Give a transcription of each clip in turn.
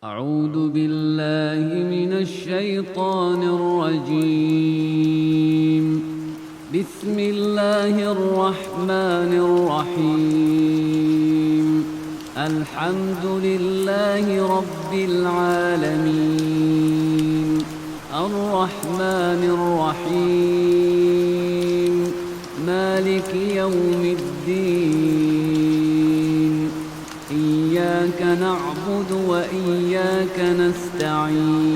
أعوذ بالله من الشيطان الرجيم. بسم الله الرحمن الرحيم. الحمد لله رب العالمين، الرحمن الرحيم، مالك يوم الدين. إياك نعبد وإياك نستعين.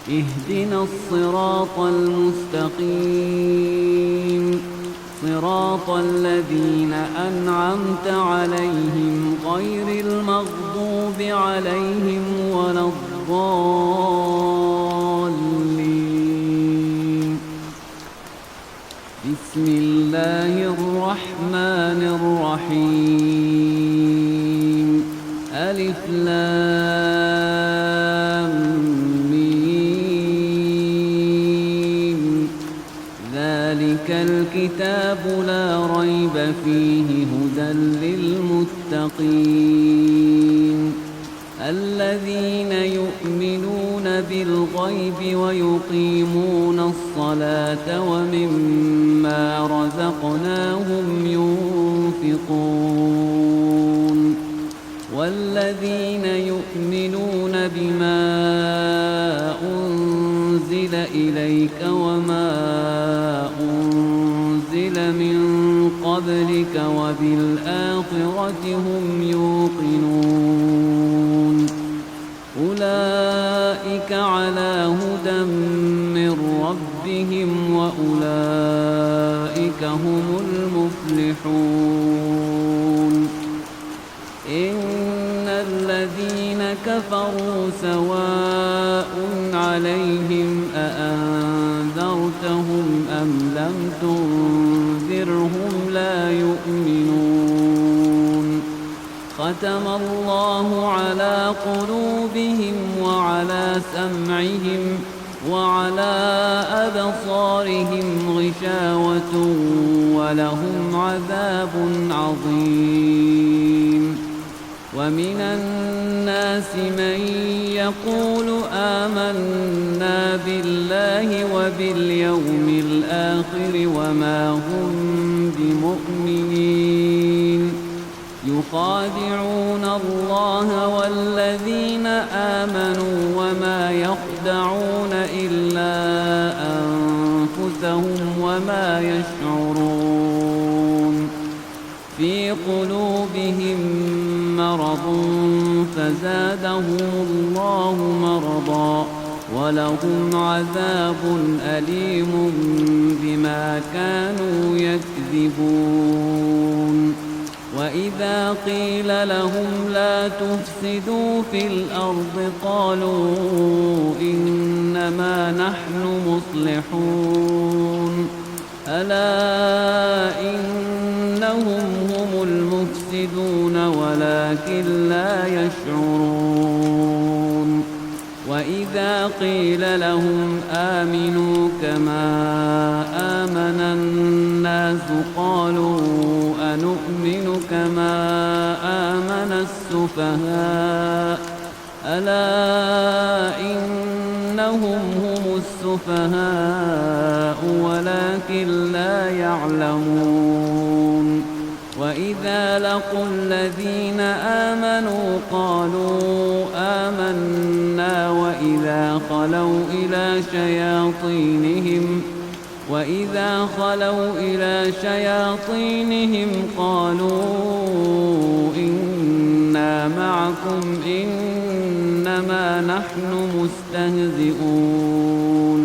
اهدنا الصراط المستقيم، صراط الذين أنعمت عليهم غير المغضوب عليهم ولا الضالين. بسم الله الرحمن الرحيم. ألف لام ميم. ذلك الكتاب لا ريب فيه هدى للمتقين الذين يؤمنون بالغيب ويقيمون الصلاة ومما رزقناهم ينفقون والذين يؤمنون بما أنزل إليك وما أنزل من قبلك وبالآخرة هم يوقنون. أولئك على هدى من ربهم وأولئك هم المفلحون. إن الذين كفروا سواء عليهم أأنذرتهم أم لم تنذرهم لا يؤمنون. ختم الله على قلوبهم وعلى سمعهم وعلى أبصارهم غشاوة ولهم عذاب عظيم. ومن الناس من يقول آمنا بالله وباليوم الآخر وما هم بمؤمنين. يخادعون الله والذين آمنوا وما يخدعون إلا أنفسهم وما يشعرون. في قلوبهم مرض فزادهم الله مرضا ولهم عذاب أليم بما كانوا يكذبون. وإذا قيل لهم لا تفسدوا في الأرض قالوا إنما نحن مصلحون. ألا إنهم هم المفسدون ولكن لا يشعرون. وإذا قيل لهم آمنوا كما آمن الناس قالوا أنؤمن كما آمن السفهاء. ألا إنهم هم السفهاء ولكن لا يعلمون. وإذا لقوا الذين آمنوا قالوا آمنا وإذا خلوا إلى شياطينهم قالوا إنا معكم إنما نحن مستهزئون.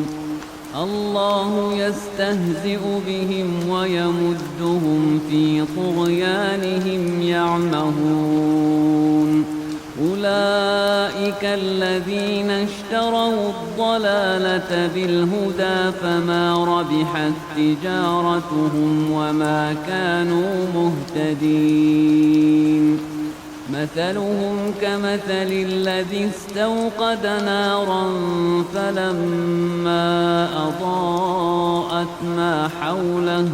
الله يستهزئ بهم ويمدهم في طغيانهم يعمهون. أولئك الذين اشتروا الضلالة بالهدى فما ربحت تجارتهم وما كانوا مهتدين. مثلهم كمثل الذي استوقد نارا فلما أضاءت ما حوله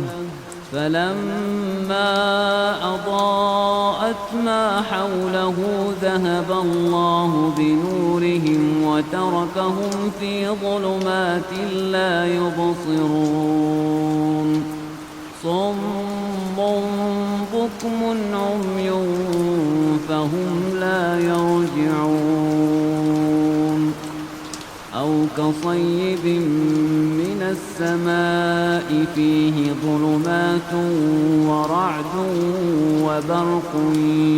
فلما أضاءت ما حوله ذهب الله بنورهم وتركهم في ظلمات لا يبصرون صم بكم عمي فهم لا يرجعون أو كصيب من السماء فيه ظلمات ورعد وبرق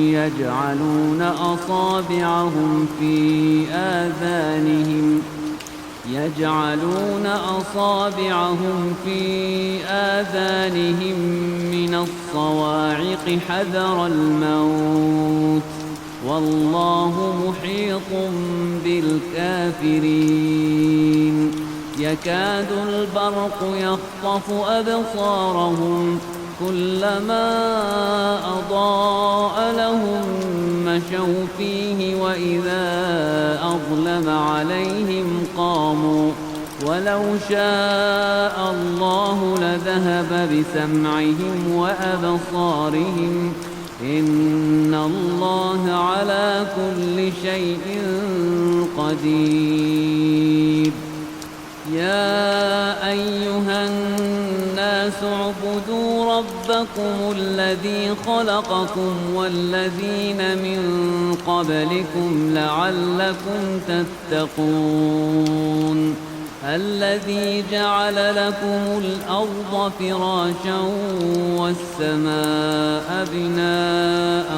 يجعلون أصابعهم في آذانهم من الصواعق حذر الموت والله محيط بالكافرين يكاد البرق يخطف أبصارهم كلما أضاء لهم مشوا فيه وإذا أظلم عليهم قاموا ولو شاء الله لذهب بسمعهم وأبصارهم إن الله على كل شيء قدير يا أيها الناس اعبدوا ربكم الذي خلقكم والذين من قبلكم لعلكم تتقون الذي جعل لكم الأرض فراشا والسماء بناء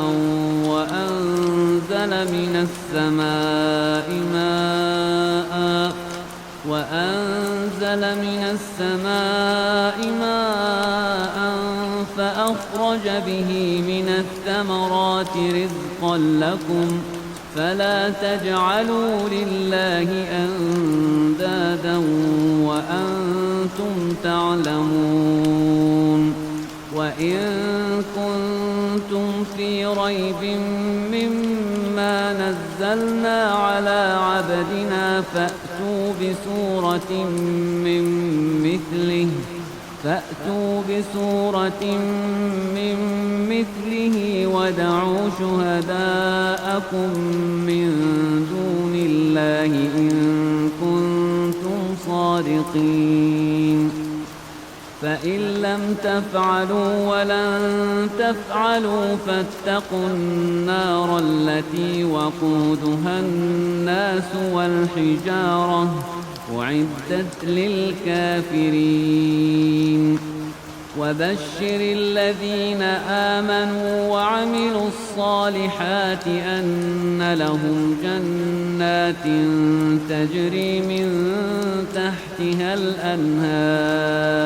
وأنزل من السماء ماء فأخرج به من الثمرات رزقا لكم فلا تجعلوا لله أندادا وأنتم تعلمون وإن كنتم في ريب مما نزلنا على عبدنا فأتوا بسورة من مثله ودعوا شهداءكم من دون الله إن كنتم صادقين فإن لم تفعلوا ولن تفعلوا فاتقوا النار التي وقودها الناس والحجارة أعدت للكافرين وبشر الذين آمنوا وعملوا الصالحات أن لهم جنات تجري من تحتها الأنهار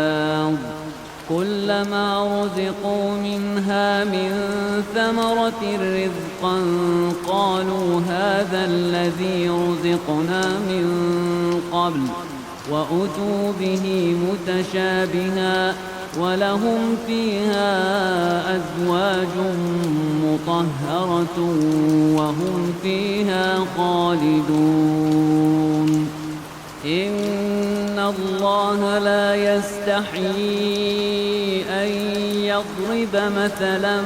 كلما رزقوا منها من ثمرة رزقا قالوا هذا الذي رزقنا من قبل وأتوا به متشابها ولهم فيها أزواج مطهرة وهم فيها خالدون إن الله لا يستحيي أن يضرب مثلا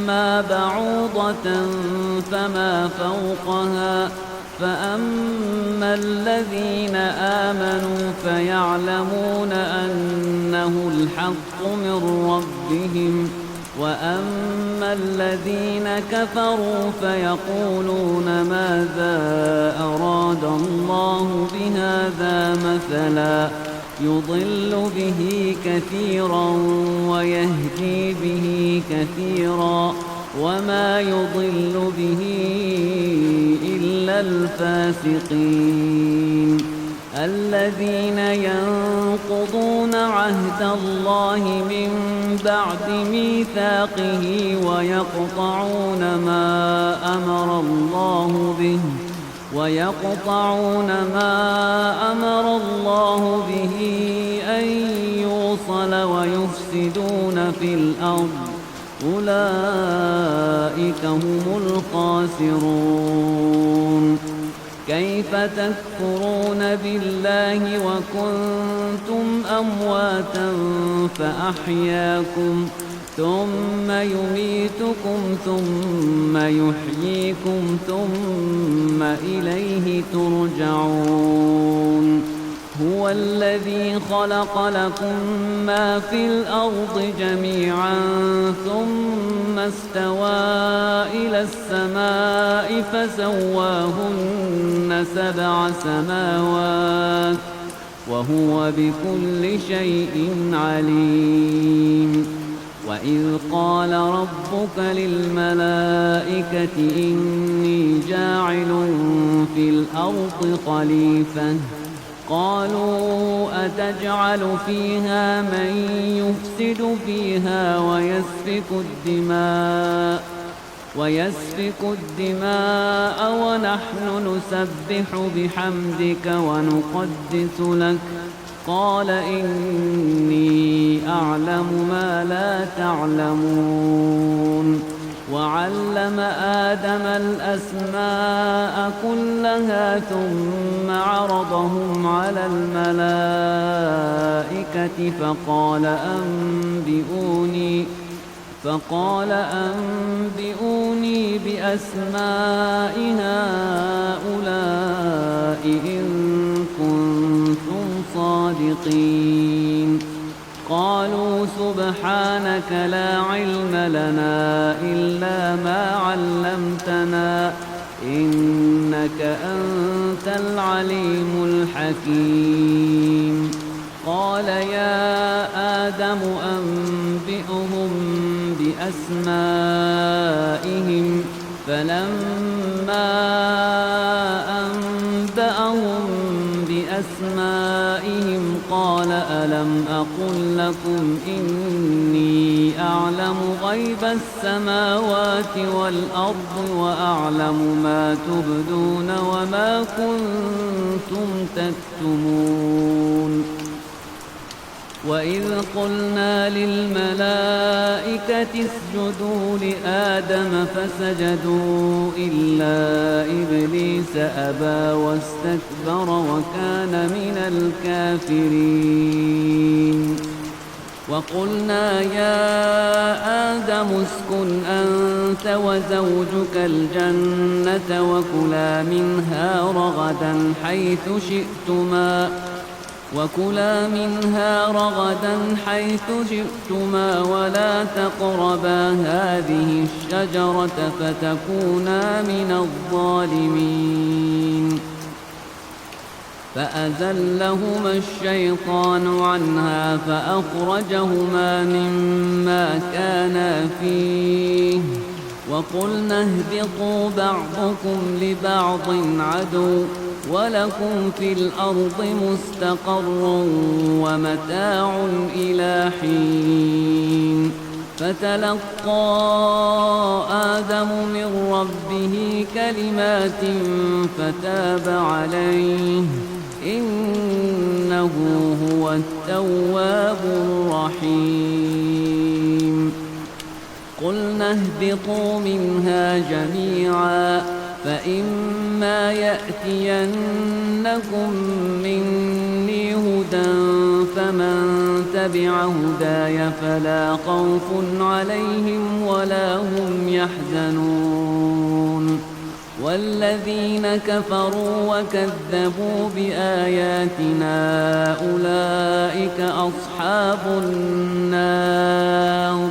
ما بعوضة فما فوقها فأما الذين آمنوا فيعلمون أنه الحق من ربهم وأما الذين كفروا فيقولون ماذا أراد الله بهذا مثلا يضل به كثيرا ويهدي به كثيرا وما يضل به إلا الفاسقين الذين ينقضون عهد الله من بعد ميثاقه ويقطعون ما أمر الله به أن يوصل ويفسدون في الأرض أولئك هم الخاسرون كيف كيف تكفرون بالله وكنتم أمواتا فأحياكم ثم يميتكم ثم يحييكم ثم إليه ترجعون هو الذي خلق لكم ما في الأرض جميعا ثم استوى إلى السماء فسواهن 7 سماوات وهو بكل شيء عليم وإذ قال ربك للملائكة إني جاعل في الأرض خليفة قالوا أتجعل فيها من يفسد فيها ويسفك الدماء ونحن نسبح بحمدك ونقدس لك قال إني أعلم ما لا تعلمون وعلم آدم الأسماء كلها ثم عرضهم على الملائكة فقال أنبئوني بأسماء هؤلاء إن كنتم صادقين قالوا سبحانك لا علم لنا إلا ما علمتنا إنك أنت العليم الحكيم قال يا آدم أنبئهم بأسمائهم فلما أنبأهم بأسمائهم قال ألم أقل لكم إني أعلم غيب السماوات والأرض وأعلم ما تبدون وما كنتم تكتمون وإذ قلنا للملائكة اسجدوا لآدم فسجدوا إلا إبليس أبى واستكبر وكان من الكافرين وقلنا يا آدم اسكن أنت وزوجك الجنة وكلا منها رغدا حيث شئتما ولا تقربا هذه الشجرة فتكونا من الظالمين فأزلهما الشيطان عنها فأخرجهما مما كانا فيه وقلنا اهبطوا بعضكم لبعض عدو ولكم في الأرض مستقر ومتاع إلى حين فتلقى آدم من ربه كلمات فتاب عليه إنه هو التواب الرحيم قلنا اهبطوا منها جميعا فإما يأتينكم مني هدى فمن تبع هداي فلا خوف عليهم ولا هم يحزنون والذين كفروا وكذبوا بآياتنا أولئك أصحاب النار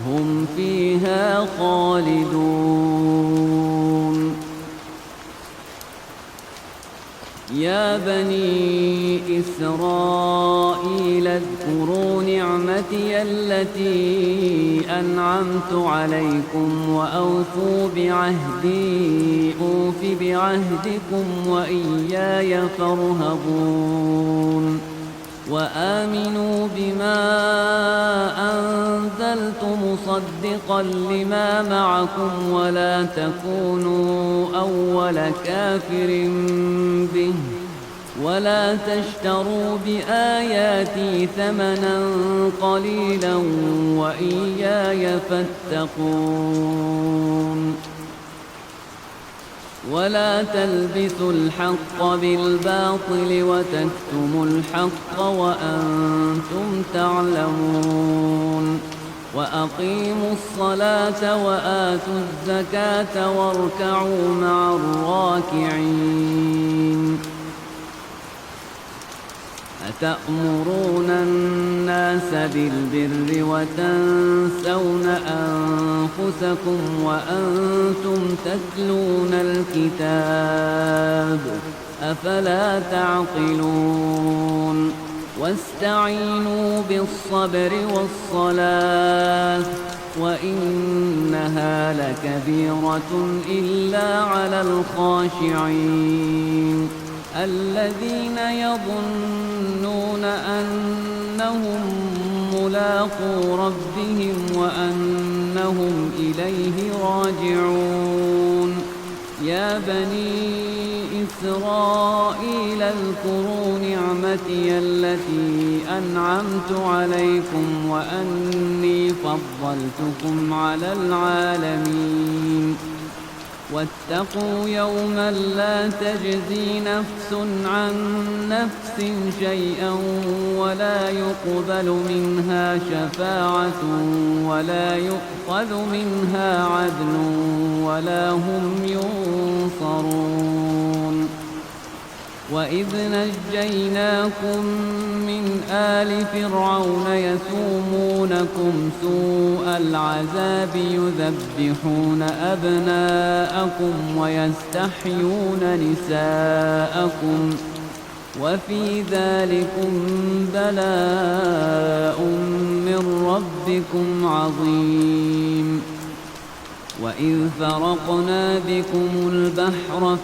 هم فيها خالدون يا بني إسرائيل اذكروا نعمتي التي أنعمت عليكم وأوفوا بعهدي أوف بعهدكم وإياي فارهبون وآمنوا بما أنزلت مصدقا لما معكم ولا تكونوا أول كافر به ولا تشتروا بآياتي ثمنا قليلا وإياي فاتقون ولا تلبسوا الحق بالباطل وتكتموا الحق وأنتم تعلمون وأقيموا الصلاة وآتوا الزكاة واركعوا مع الراكعين أتأمرون الناس بالبر وتنسون أنفسكم وأنتم تتلون الكتاب أفلا تعقلون واستعينوا بالصبر والصلاة وإنها لكبيرة إلا على الخاشعين الذين يظنون أنهم ملاقو ربهم وأنهم إليه راجعون يا بني إسرائيل اذكروا نعمتي التي أنعمت عليكم وأني فضلتكم على العالمين واتقوا يوما لا تجزي نفس عن نفس شيئا ولا يقبل منها شفاعة ولا يؤخذ منها عدل ولا هم ينصرون وإذ نجيناكم من آل فرعون يسومونكم سوء العذاب يذبحون أبناءكم ويستحيون نساءكم وفي ذلكم بلاء من ربكم عظيم وإذ فرقنا بكم البحر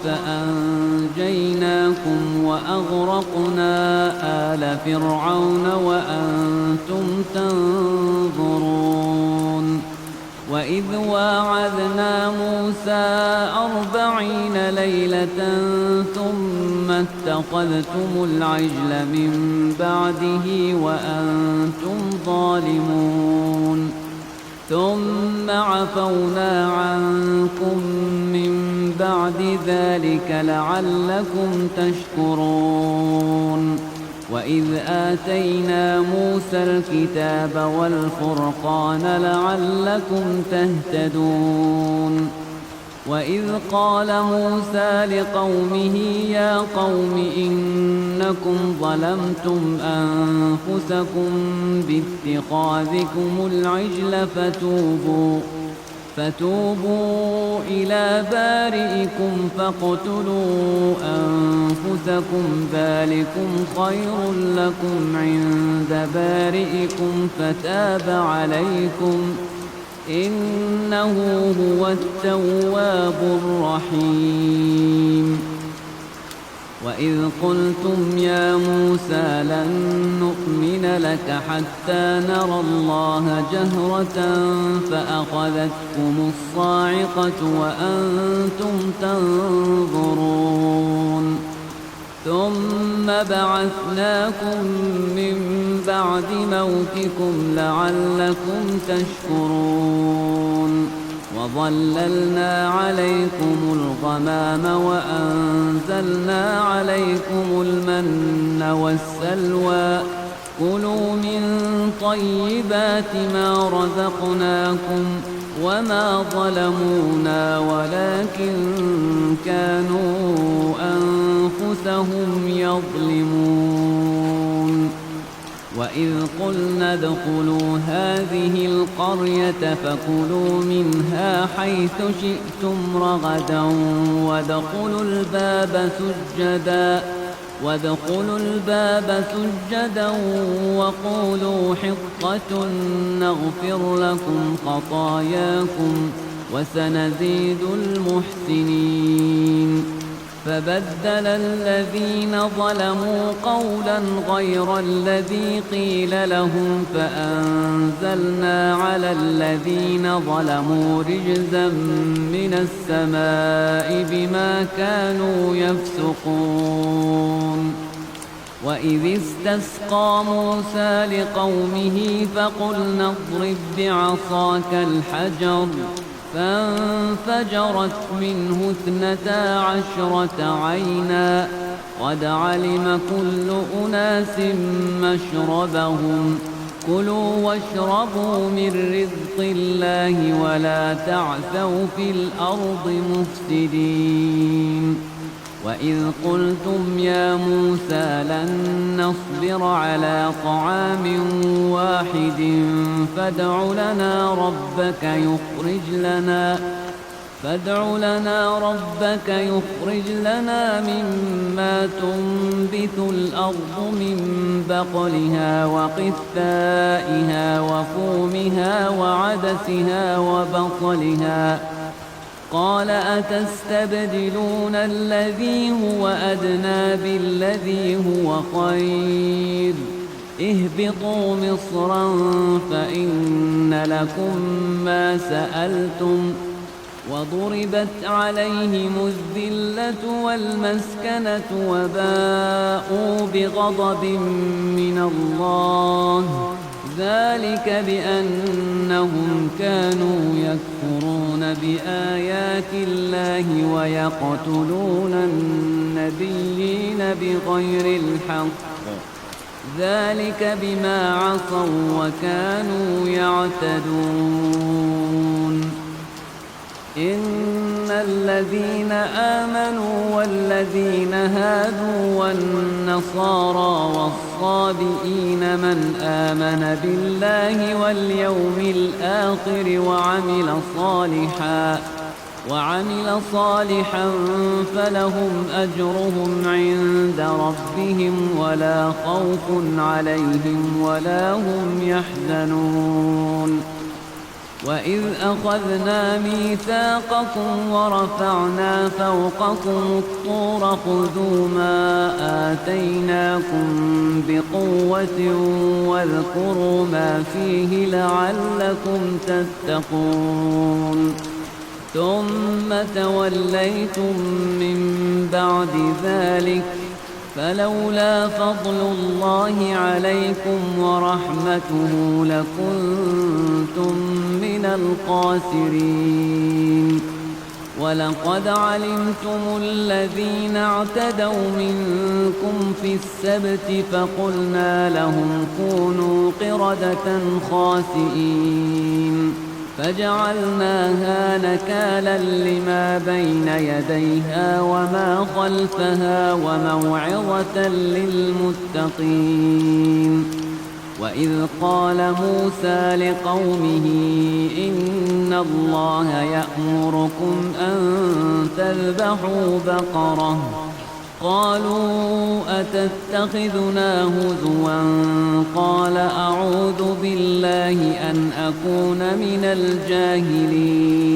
فأنجيناكم وأغرقنا آل فرعون وأنتم تنظرون وإذ واعدنا موسى 40 ليلة ثم اتخذتم العجل من بعده وأنتم ظالمون ثم عفونا عنكم من بعد ذلك لعلكم تشكرون وإذ آتينا موسى الكتاب والفرقان لعلكم تهتدون وإذ قال موسى لقومه يا قوم إنكم ظلمتم أنفسكم باتخاذكم العجل فتوبوا إلى بارئكم فاقتلوا أنفسكم ذلكم خير لكم عند بارئكم فتاب عليكم إنه هو التواب الرحيم وإذ قلتم يا موسى لن نؤمن لك حتى نرى الله جهرة فأخذتكم الصاعقة وأنتم تنظرون ثم بعثناكم من بعد موتكم لعلكم تشكرون وظللنا عليكم الغمام وأنزلنا عليكم المن والسلوى كلوا من طيبات ما رزقناكم وما ظلمونا ولكن كانوا أنفسهم يظلمون وإذ قلنا ادخلوا هذه القرية فكلوا منها حيث شئتم رغدا وادخلوا الباب سجدا وقولوا حطة نغفر لكم خطاياكم وسنزيد المحسنين فبدل الذين ظلموا قولا غير الذي قيل لهم فأنزلنا على الذين ظلموا رجزا من السماء بما كانوا يفسقون وإذ استسقى موسى لقومه فقلنا اضرب بعصاك الحجر فانفجرت منه 12 عينا قد علم كل أناس مشربهم كلوا واشربوا من رزق الله ولا تعثوا في الأرض مفسدين وإذ قلتم يا موسى لن نصبر على طعام واحد فادع لنا ربك يخرج لنا مما تنبت الأرض من بقلها وقثائها وفومها وعدسها وبصلها قال أتستبدلون الذي هو أدنى بالذي هو خير اهبطوا مصرا فإن لكم ما سألتم وضربت عليهم الذلة والمسكنة وباءوا بغضب من الله ذلك بأنهم كانوا يكفرون بآيات الله ويقتلون النبيين بغير الحق ذلك بما عصوا وكانوا يعتدون إن الذين آمنوا والذين هادوا والنصارى والصابئين من آمن بالله واليوم الآخر وعمل صالحا فلهم أجرهم عند ربهم ولا خوف عليهم ولا هم يحزنون وإذ أخذنا ميثاقكم ورفعنا فوقكم الطور خذوا ما آتيناكم بقوة واذكروا ما فيه لعلكم تتقون ثم توليتم من بعد ذلك فلولا فضل الله عليكم ورحمته لكنتم من الخاسرين ولقد علمتم الذين اعتدوا منكم في السبت فقلنا لهم كونوا قردة خاسئين فجعلناها نكالا لما بين يديها وما خلفها وموعظة للمتقين وإذ قال موسى لقومه إن الله يأمركم أن تذبحوا بقرة قالوا أتتخذنا هزوا قال أعوذ بالله أن أكون من الجاهلين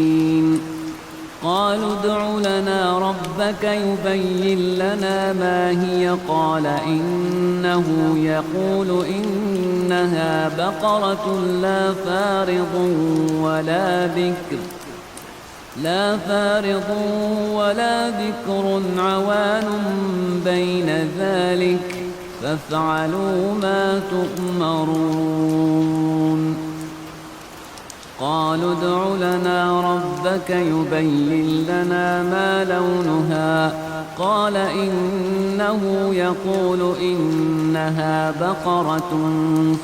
قالوا ادع لنا ربك يبين لنا ما هي قال إنه يقول إنها بقرة لا فارض ولا بكر عوان بين ذلك فافعلوا ما تؤمرون قالوا ادع لنا ربك يبين لنا ما لونها قال إنه يقول إنها بقرة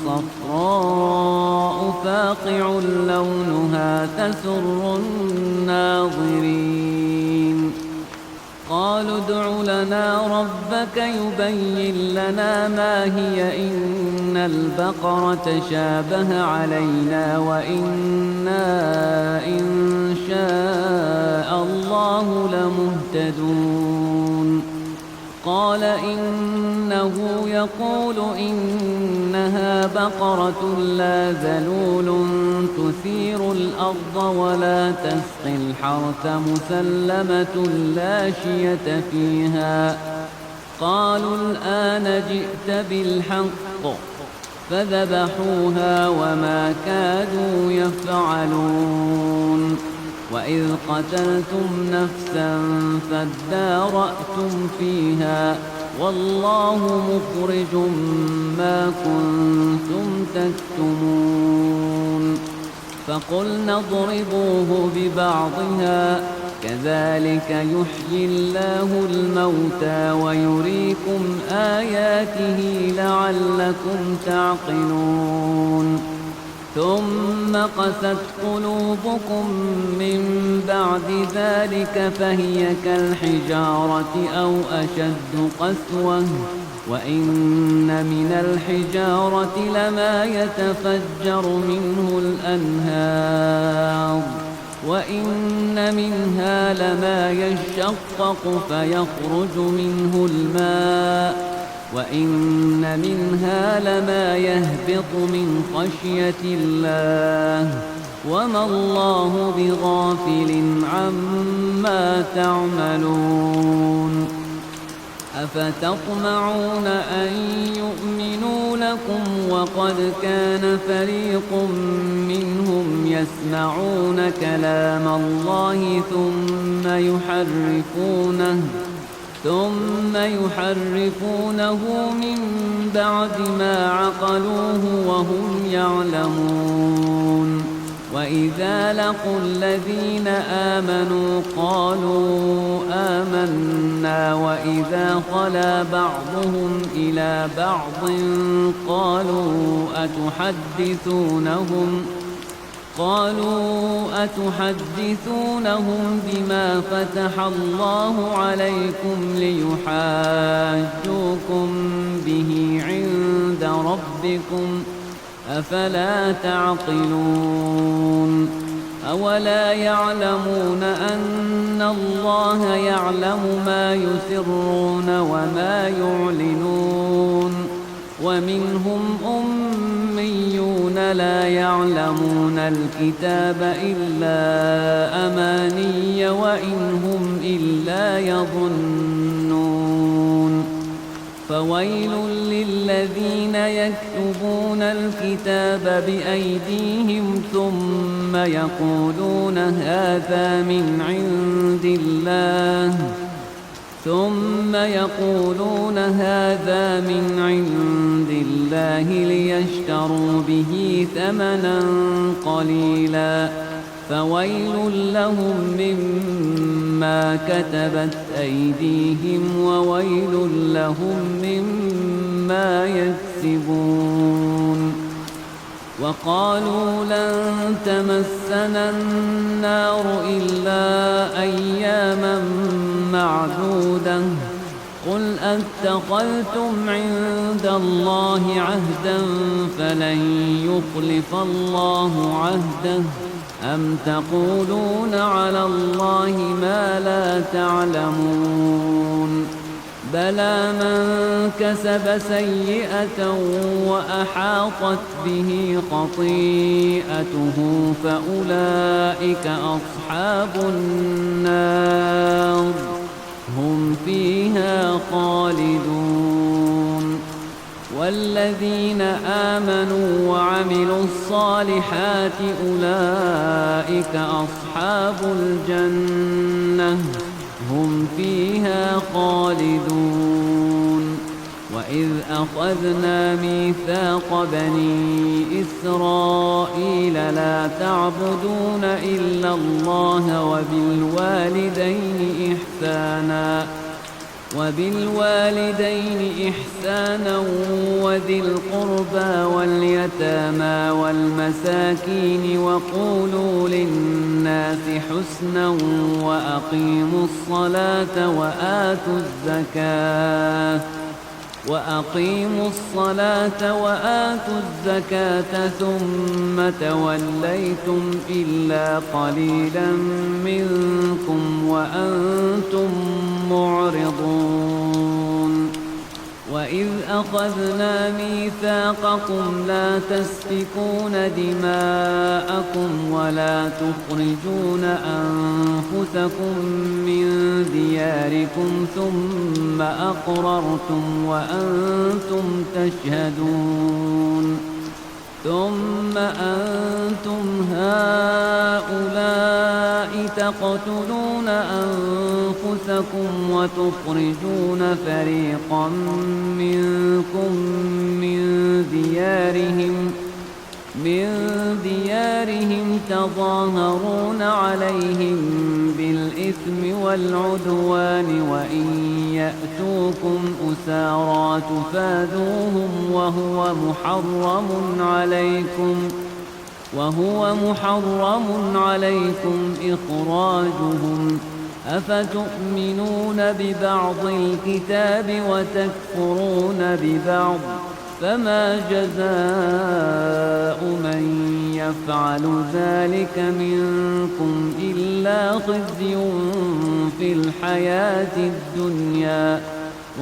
صفراء فاقع لونها تسر الناظرين قالوا ادع لنا ربك يبين لنا ما هي إن البقرة شابه علينا وإنا إن شاء الله لمهتدون قال إنه يقول إنها بقرة لا ذلول تثير الأرض ولا تسقي الحرث مسلمة لا شية فيها قالوا الآن جئت بالحق فذبحوها وما كادوا يفعلون وإذ قتلتم نفسا فادارأتم فيها والله مخرج ما كنتم تكتمون فقلنا اضربوه ببعضها كذلك يحيي الله الموتى ويريكم آياته لعلكم تعقلون ثم قست قلوبكم من بعد ذلك فهي كالحجارة أو أشد قسوة وإن من الحجارة لما يتفجر منه الأنهار وإن منها لما يشقق فيخرج منه الماء وإن منها لما يهبط من خشية الله وما الله بغافل عما تعملون أفتطمعون أن يؤمنوا لكم وقد كان فريق منهم يسمعون كلام الله ثم يحرفونه من بعد ما عقلوه وهم يعلمون وإذا لقوا الذين آمنوا قالوا آمنا وإذا خلا بعضهم إلى بعض قالوا أتحدثونهم بما فتح الله عليكم ليحاجوكم به عند ربكم أفلا تعقلون أولا يعلمون أن الله يعلم ما يسرون وما يعلنون ومنهم أميون لا يعلمون الكتاب إلا أماني وإن هم إلا يظنون فويل للذين يكتبون الكتاب بأيديهم ثم يقولون هذا من عند الله ليشتروا به ثمنا قليلا فويل لهم مما كتبت أيديهم وويل لهم مما يكسبون وقالوا لن تمسنا النار إلا أياما معدودة قل أتخذتم عند الله عهدا فلن يخلف الله عهده أم تقولون على الله ما لا تعلمون بلى من كسب سيئة وأحاطت به خطيئته فأولئك أصحاب النار هم فيها خالدون والذين آمنوا وعملوا الصالحات أولئك أصحاب الجنة هم فيها خالدون وإذ أخذنا ميثاق بني إسرائيل لا تعبدون إلا الله وبالوالدين إحسانا وذي القربى واليتامى والمساكين وقولوا للناس حسنا وأقيموا الصلاة وآتوا الزكاة ثم توليتم إلا قليلا منكم وأنتم معرضون وإذ أخذنا ميثاقكم لا تسفكون دماءكم ولا تخرجون أنفسكم من دياركم ثم أقررتم وأنتم تشهدون ثم أنتم هؤلاء تقتلون أنفسكم وتخرجون فريقا منكم من من ديارهم تظاهرون عليهم بالإثم والعدوان وإن يأتوكم أسارى تفادوهم وهو محرم عليكم إخراجهم أفتؤمنون ببعض الكتاب وتكفرون ببعض فما جزاء من يفعل ذلك منكم إلا خزي في الحياة الدنيا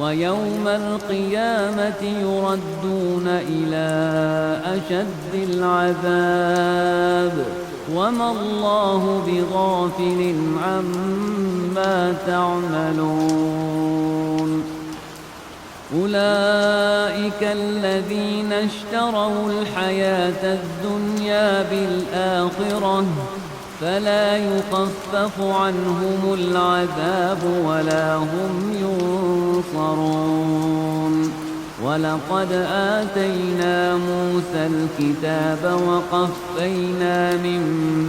ويوم القيامة يردون إلى أشد العذاب وما الله بغافل عما تعملون أولئك الذين اشتروا الحياة الدنيا بالآخرة فلا يخفف عنهم العذاب ولا هم ينصرون ولقد آتينا موسى الكتاب وقفينا من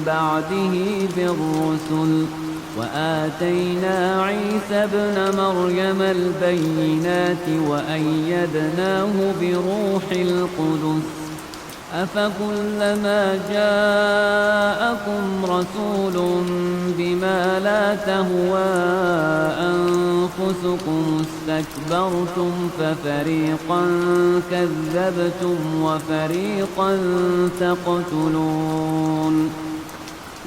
بعده بالرسل وآتينا عيسى ابن مريم البينات وأيدناه بروح القدس أفكلما جاءكم رسول بما لا تهوى أنفسكم استكبرتم ففريقا كذبتم وفريقا تقتلون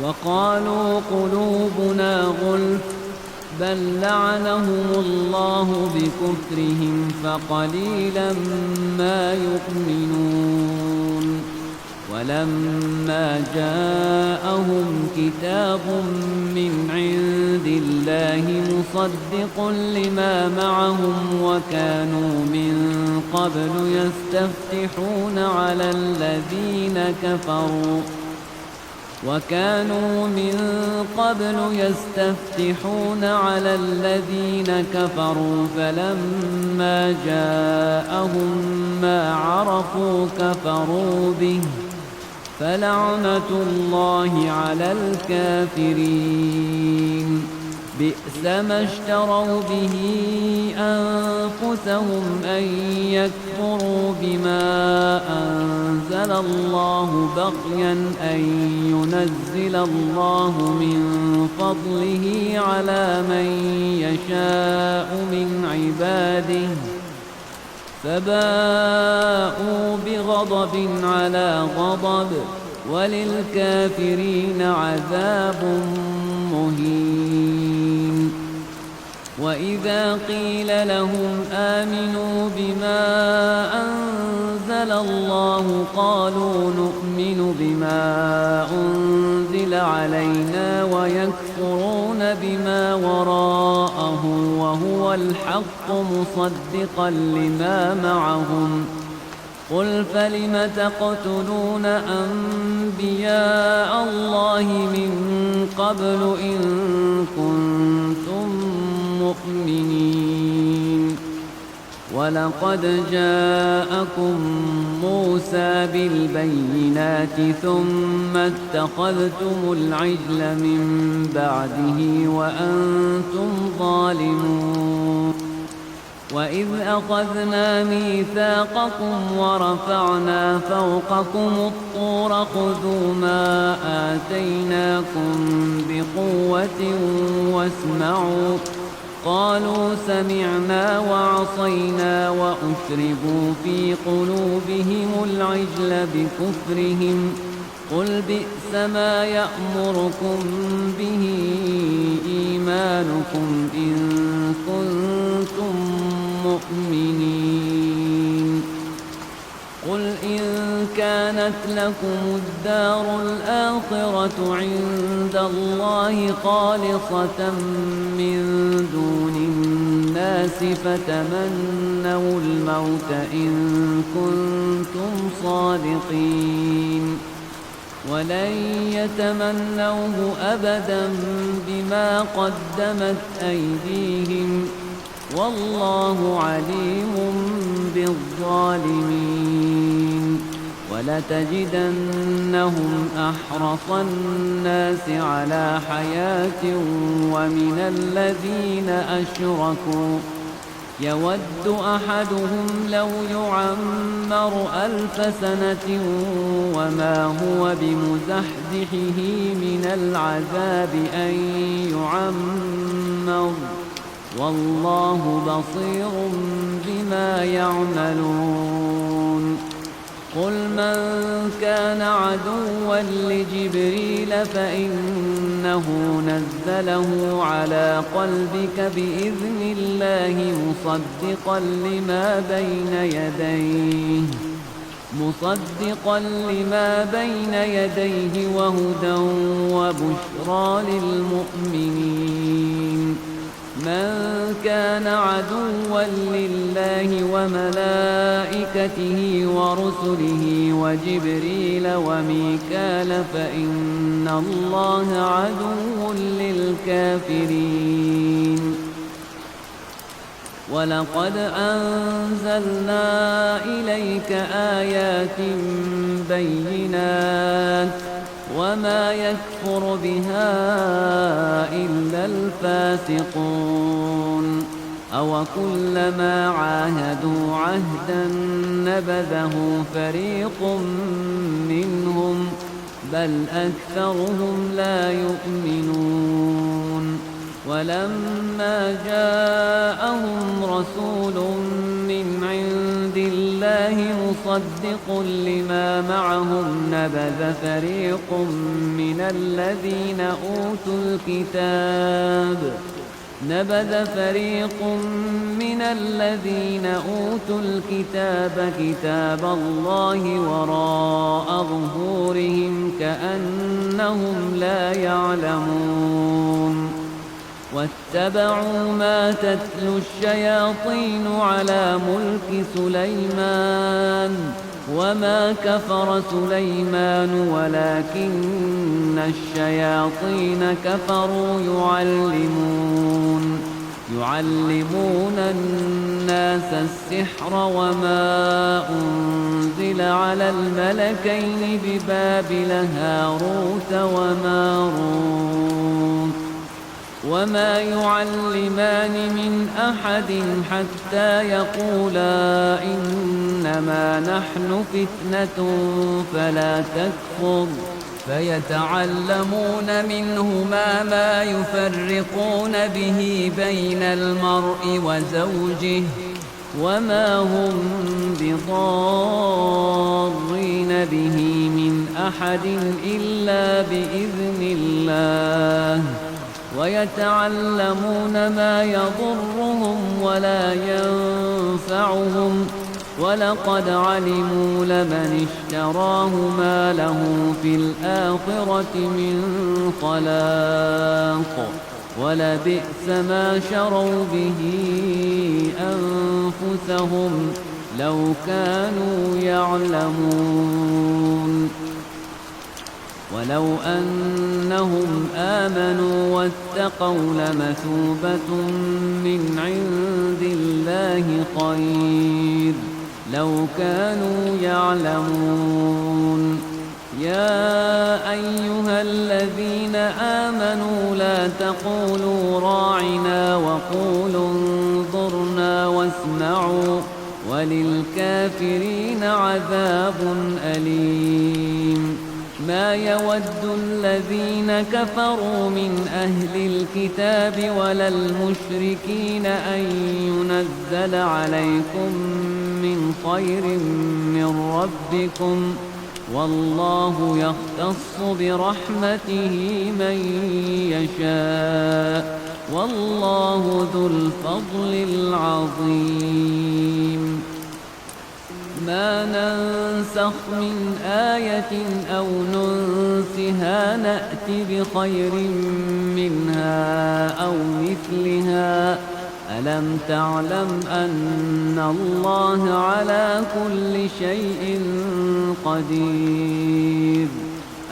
وقالوا قلوبنا غلف بل لعنهم الله بكفرهم فقليلا ما يؤمنون ولما جاءهم كتاب من عند الله مصدق لما معهم وكانوا من قبل يستفتحون على الذين كفروا فلما جاءهم ما عرفوا كفروا به فلعنة الله على الكافرين بئس ما اشتروا به أنفسهم أن يكفروا بما أنزل الله بغيا أن ينزل الله من فضله على من يشاء من عباده فباءوا بغضب على غضب وللكافرين عذاب مهين وإذا قيل لهم آمنوا بما أنزل الله قالوا نؤمن بما أنزل علينا ويكفرون بما وراءه وهو الحق مصدقا لما معهم قل فلم تقتلون أنبياء الله من قبل إن كنتم مؤمنين ولقد جاءكم موسى بالبينات ثم اتخذتم العجل من بعده وأنتم ظالمون وإذ أخذنا ميثاقكم ورفعنا فوقكم الطور خذوا ما آتيناكم بقوة واسمعوا قالوا سمعنا وعصينا وأشربوا في قلوبهم العجل بكفرهم قل بئس ما يأمركم به إيمانكم إن كنتم مؤمنين قل إن كانت لكم الدار الآخرة عند الله خالصة من دون الناس فتمنوا الموت إن كنتم صادقين ولن يتمنوه أبدا بما قدمت أيديهم والله عليم بالظالمين ولتجدنهم أحرص الناس على حياة ومن الذين أشركوا يود أحدهم لو يعمر 1000 سنة وما هو بمزحزحه من العذاب أن يعمر والله بصير بما يعملون قل من كان عدوا لجبريل فإنه نزله على قلبك بإذن الله مصدقا لما بين يديه وهدى وبشرى للمؤمنين من كان عدوا لله وملائكته ورسله وجبريل وميكال فإن الله عدو للكافرين ولقد أنزلنا إليك آيات بينات وما يكفر بها إلا الفاسقون أوكلما عاهدوا عهدا نبذه فريق منهم بل أكثرهم لا يؤمنون ولما جاءهم رسول من عند الله مصدق لما معهم نبذ فريق من الذين أوتوا الكتاب كتاب الله وراء ظهورهم كأنهم لا يعلمون واتبعوا ما تتلو الشياطين على ملك سليمان وما كفر سليمان ولكن الشياطين كفروا يعلمون الناس السحر وما أنزل على الملكين ببابل هاروت وماروت وما يعلمان من أحد حتى يقولا إنما نحن فتنة فلا تكفر فيتعلمون منهما ما يفرقون به بين المرء وزوجه وما هم بضارين به من أحد إلا بإذن الله ويتعلمون ما يضرهم ولا ينفعهم ولقد علموا لمن اشتراه ما له في الآخرة من خلاق ولبئس ما شروا به أنفسهم لو كانوا يعلمون ولو أنهم آمنوا واتقوا لمثوبة من عند الله خير لو كانوا يعلمون يا أيها الذين آمنوا لا تقولوا راعنا وقولوا انظرنا واسمعوا وللكافرين عذاب أليم ما يود الذين كفروا من أهل الكتاب ولا المشركين أن ينزل عليكم من خير من ربكم والله يختص برحمته من يشاء والله ذو الفضل العظيم ما ننسخ من آية أو ننسها نأت بخير منها أو مثلها ألم تعلم أن الله على كل شيء قدير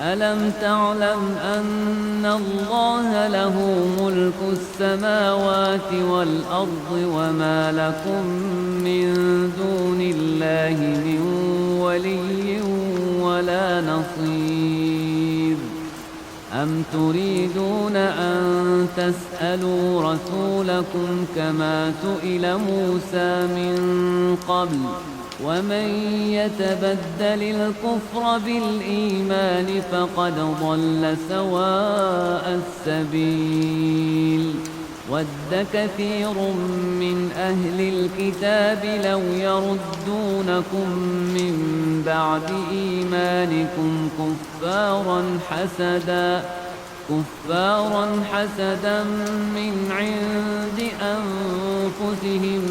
ألم تعلم أن الله له ملك السماوات والأرض وما لكم من دون الله من ولي نصير أم تريدون أن تسألوا رسولكم كما سئل موسى من قبل ومن يتبدل الكفر بالإيمان فقد ضل سواء السبيل ود كثير من أهل الكتاب لو يردونكم من بعد إيمانكم كفارا حسدا من عند أنفسهم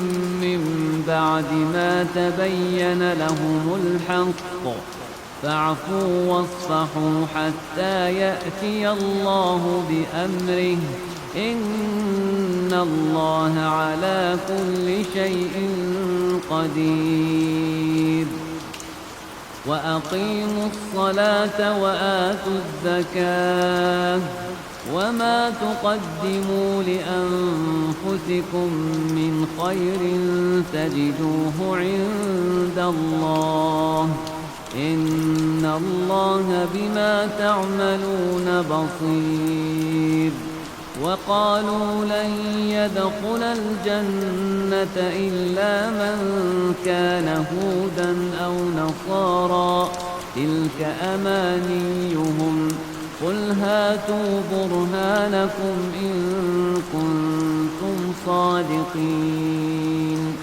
من بعد ما تبين لهم الحق فاعفوا واصفحوا حتى يأتي الله بأمره إن الله على كل شيء قدير وأقيموا الصلاة وآتوا الزكاة وما تقدموا لأنفسكم من خير تجدوه عند الله إن الله بما تعملون بصير وقالوا لن يدخل الجنة إلا من كان هودا أو نصارى تلك أمانيهم قل هاتوا برهانكم إن كنتم صادقين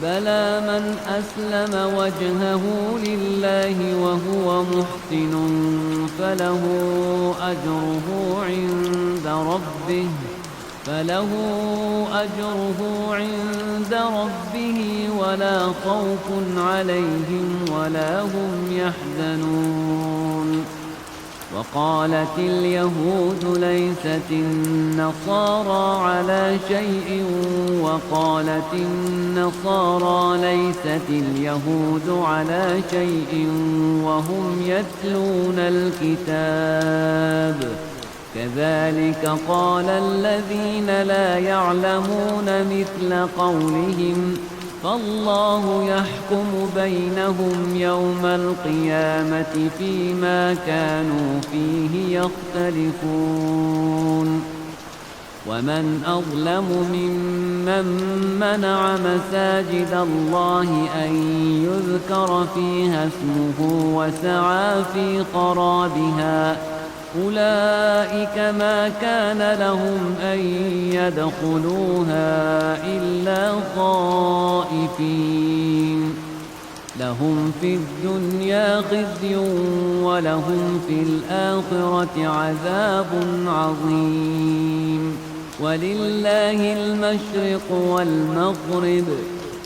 بلى من أسلم وجهه لله وهو محسن فله أجره عند ربه ولا خوف عليهم ولا هم يحزنون وقالت اليهود ليست النصارى على شيء وقالت النصارى ليست اليهود على شيء وهم يتلون الكتاب كذلك قال الذين لا يعلمون مثل قولهم فالله يحكم بينهم يوم القيامة فيما كانوا فيه يختلفون ومن أظلم ممن منع مساجد الله أن يذكر فيها اسمه وسعى في خرابها أولئك ما كان لهم أن يدخلوها إلا خائفين لهم في الدنيا خزي ولهم في الآخرة عذاب عظيم ولله المشرق والمغرب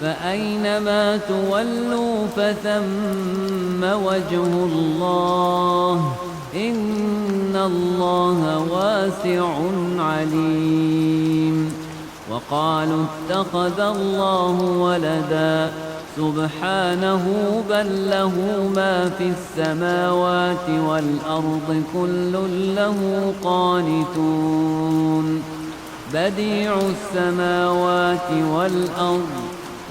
فأينما تولوا فثم وجه الله إن الله واسع عليم وقالوا اتخذ الله ولدا سبحانه بل له ما في السماوات والأرض كل له قانتون بديع السماوات والأرض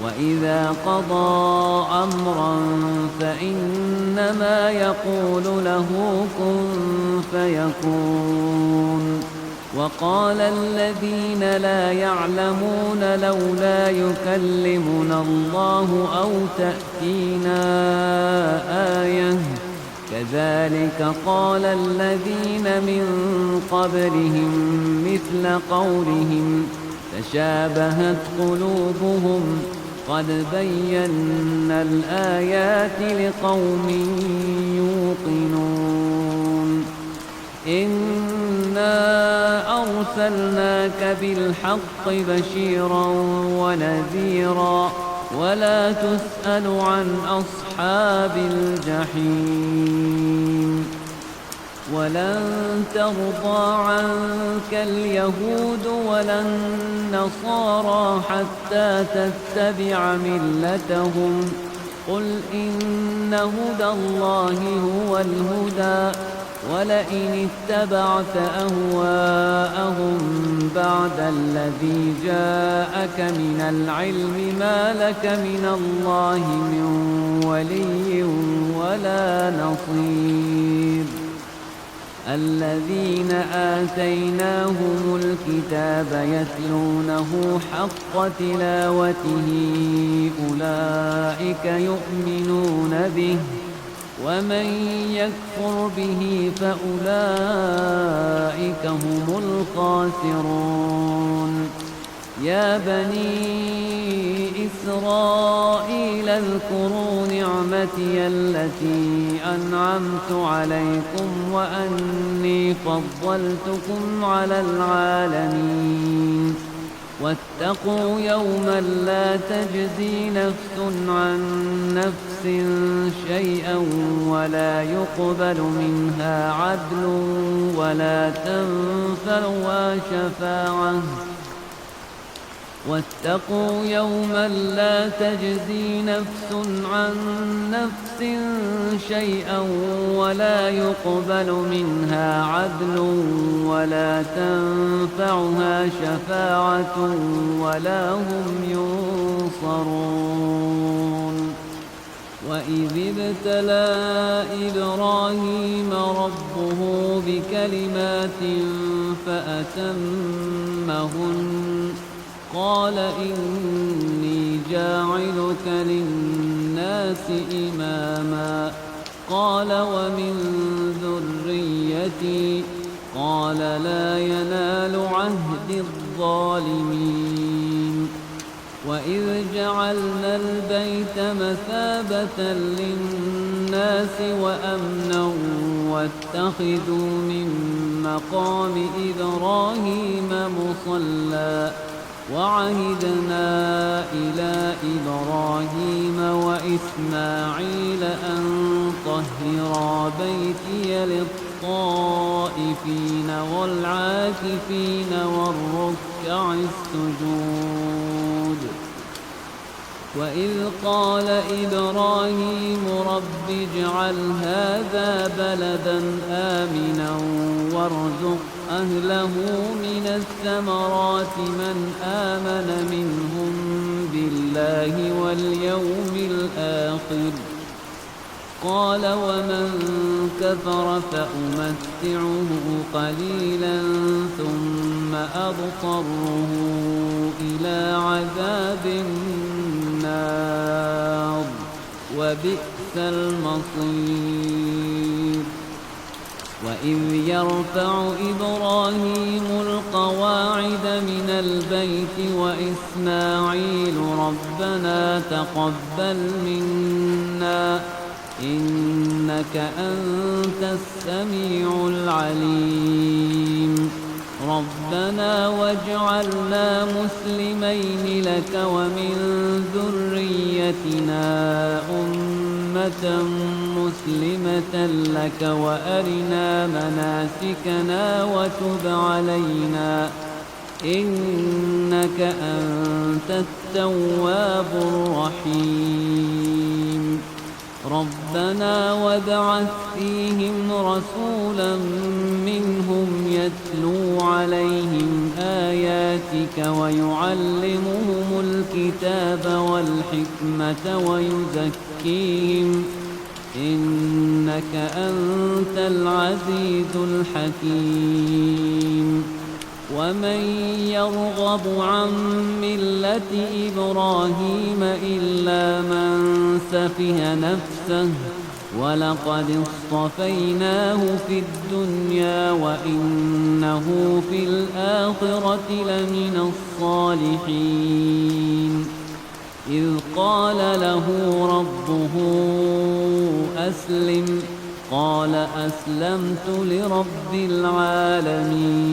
وإذا قضى أمرا فإنما يقول له كن فيكون وقال الذين لا يعلمون لولا يكلمنا الله أو تأتينا آية كذلك قال الذين من قبلهم مثل قولهم تشابهت قلوبهم قد بينا الآيات لقوم يوقنون إنا أرسلناك بالحق بشيرا ونذيرا ولا تسأل عن أصحاب الجحيم ولن ترضى عنك اليهود ولا النصارى حتى تتبع ملتهم قل إن هدى الله هو الهدى ولئن اتبعت أهواءهم بعد الذي جاءك من العلم ما لك من الله من ولي ولا نصير الذين آتيناهم الكتاب يتلونه حق تلاوته أولئك يؤمنون به ومن يكفر به فأولئك هم الخاسرون يا بني إسرائيل اذكروا نعمتي التي أنعمت عليكم وأني فضلتكم على العالمين واتقوا يوما لا تجزي نفس عن نفس شيئا ولا يقبل منها عدل ولا تنفعها شفاعة واتقوا يوما لا تجزي نفس عن نفس شيئا ولا يقبل منها عدل ولا تنفعها شفاعة ولا هم ينصرون وإذ ابتلى إبراهيم ربه بكلمات فأتمهن قال إني جاعلك للناس إماما قال ومن ذريتي قال لا ينال عهد الظالمين وإذ جعلنا البيت مثابة للناس وأمنا واتخذوا من مقام إبراهيم مصلى وعهدنا إلى إبراهيم وإسماعيل أن طهرا بيتي للطائفين والعاكفين والركع السجود وإذ قال إبراهيم رب اجعل هذا بلدا آمنا وارزق أهله من الثمرات من آمن منهم بالله واليوم الآخر قال ومن كفر فأمتعه قليلا ثم أضطره إلى عذاب النار وبئس المصير وإذ يرفع إبراهيم القواعد من البيت وإسماعيل ربنا تقبل منا إنك أنت السميع العليم ربنا واجعلنا مسلمين لك ومن ذريتنا أمة مسلمة لك وأرنا مناسكنا وتب علينا إنك أنت التواب الرحيم ربنا وابعث فيهم رسولا منهم يتلو عليهم آياتك ويعلمهم الكتاب والحكمة ويزكيهم إنك أنت العزيز الحكيم ومن يرغب عن ملة إبراهيم إلا من سفه نفسه ولقد اصطفيناه في الدنيا وإنه في الآخرة لمن الصالحين إذ قال له ربه أسلم قال أسلمت لرب العالمين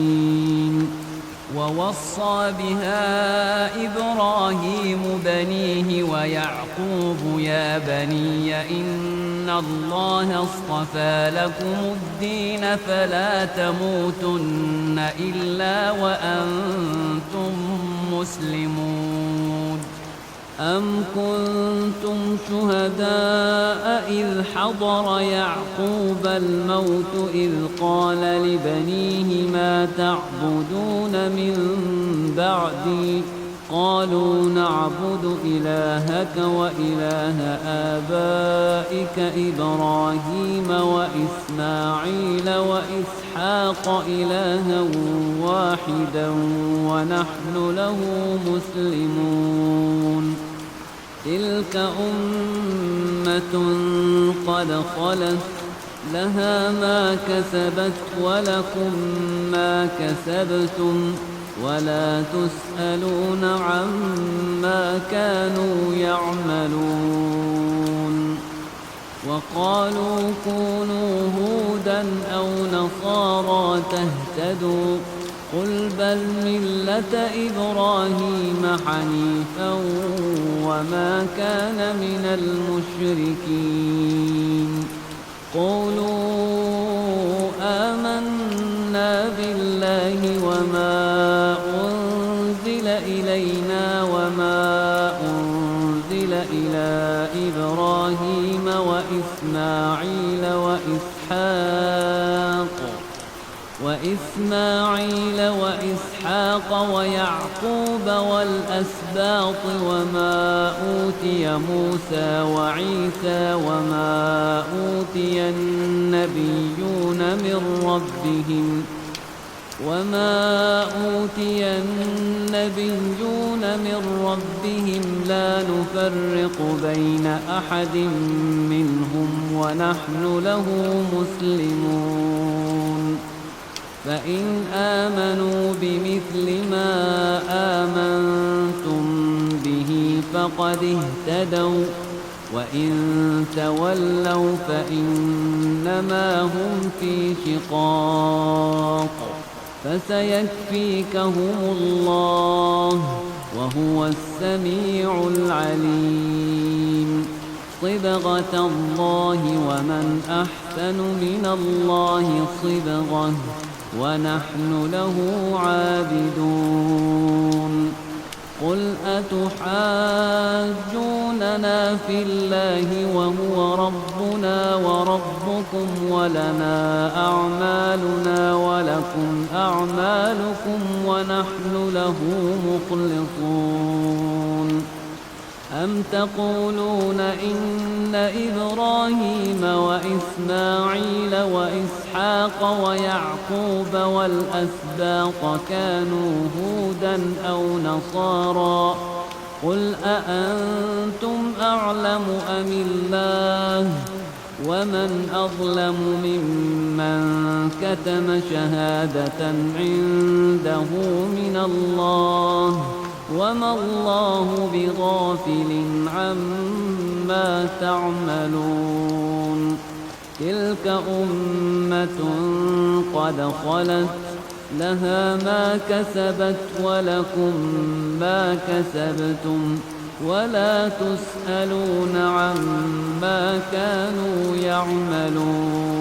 ووصى بها إبراهيم بنيه ويعقوب يا بني إن الله اصطفى لكم الدين فلا تموتن إلا وأنتم مسلمون أم كنتم شهداء إذ حضر يعقوب الموت إذ قال لبنيه ما تعبدون من بعدي قالوا نعبد إلهك وإله آبائك إبراهيم وإسماعيل وإسحاق إلها واحدا ونحن له مسلمون تلك أمة قد خلت لها ما كسبت ولكم ما كسبتم ولا تسألون عما كانوا يعملون وقالوا كونوا هودا أو نصارى تهتدوا قل بل ملة إبراهيم حنيفا وما كان من المشركين قولوا آمنا بالله وما أنزل إلينا وما أنزل إلى إبراهيم وإسماعيل وإسحاق ويعقوب والأسباط وما أوتي موسى وعيسى وما أوتي النبيون من ربهم لا نفرق بين أحد منهم ونحن له مسلمون فإن آمنوا بمثل ما آمنتم به فقد اهتدوا وإن تولوا فإنما هم في شقاق فسيكفيكهم الله وهو السميع العليم صبغة الله ومن أحسن من الله صبغة ونحن له عابدون قل أتحاجوننا في الله وهو ربنا وربكم ولنا أعمالنا ولكم أعمالكم ونحن له مخلصون أم تقولون إن إبراهيم وإسماعيل وإسحاق ويعقوب والأسباط كانوا هودا أو نصارى قل أأنتم أعلم أم الله ومن أظلم ممن كتم شهادة عنده من الله وما الله بغافل عما تعملون تلك أمة قد خلت لها ما كسبت ولكم ما كسبتم ولا تسألون عما كانوا يعملون